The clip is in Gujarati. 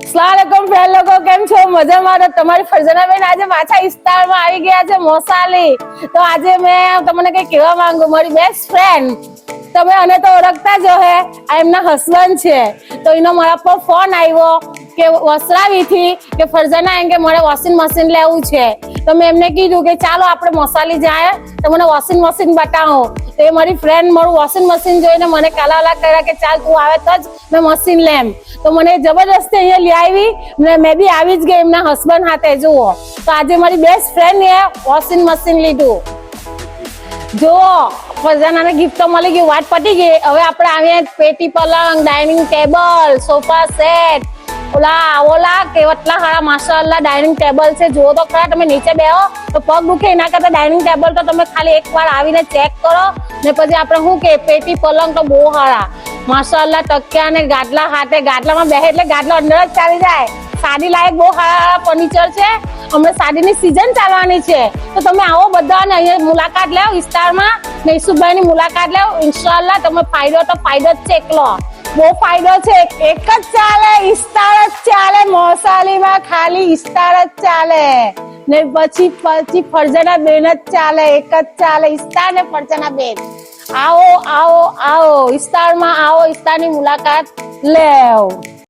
સલામુઅલૈકુમ ફ્રેન્ડ લોકો, કેમ છો? મજામાં? તો તમારી ફરજાનાબેન આજે પાછા વિસ્તારમાં આવી ગયા છે, મોસાલી. તો આજે મેં તમને કઈ કહેવા માંગુ, મારી બેસ્ટ ફ્રેન્ડ, તમે અને તો ઓળખતા જ હે, આ એમના હસબન્ડ છે. તો એનો મારા પર ફોન આવ્યો કે વસરાવીથી કે ફરજાના એમ કે મારે વોશિંગ મશીન લેવું છે. તો મેં એમને કીધું કે ચાલો આપણે મોસાલી જાય તો મને વોશિંગ મશીન બતાવો. તો એ મારી ફ્રેન્ડ મારું વોશિંગ મશીન જોઈને મને કાલાવાલા કર્યા કે ચાલ તું આવે તો જ મેં મશીન લેમ. તો મને જબરદસ્તી અહીંયા લઈ આવી ને મેં બી આવી જ ગઈ એમના હસબન્ડ હાથે. જુઓ, તો આજે મારી બેસ્ટ ફ્રેન્ડ એ વોશિંગ મશીન લીધું. જુઓ, ફરજાનાને ગિફ્ટ તો મળી ગયું, વાત પતી ગઈ. હવે આપણે આવીએ પેટી પલંગ, ડાઇનિંગ ટેબલ, સોફા સેટ, ઓલા કેટલા સારા માશાઅલ્લાહ ડાઇનિંગ ટેબલ છે. જુઓ તો ખરા, તમે નીચે બેહો તો પગ દુખે, એના કરતા ડાઇનિંગ ટેબલ તો તમે ખાલી એકવાર આવીને ચેક કરો ને પછી આપણે શું કે પેટી પલંગ તો બહુ સારા માશાઅલ્લાહ. તકિયા ને ગાદલા હાથે, ગાદલામાં બેહે એટલે ગાદલો અંદર જ ચાલી જાય. સાડી લાયક બહુ સારા ફર્નિચર છે. હમણાં સાડીની સિઝન ચાલવાની છે, તો તમે આવો બધા ને અહીંયા મુલાકાત લેવો વિસ્તારમાં ને ઈસુભાઈની મુલાકાત લેવો. ઇન્શાઅલ્લાહ તમે ફાયદો તો ફાયદો જ છે, એકલો બહુ ફાયદો છે. એક જ ચાલે, ઇસ્તાર જ ચાલે મોસાલીમાં, ખાલી ઇસ્તાર જ ચાલે ને પછી ફરજાના બેન જ ચાલે. એક જ ચાલે, ઇસ્તાર ને ફરજાના બેન. આવો આવો આવો, ઇસ્તારમાં આવો, ઇસ્તારની મુલાકાત લેવ.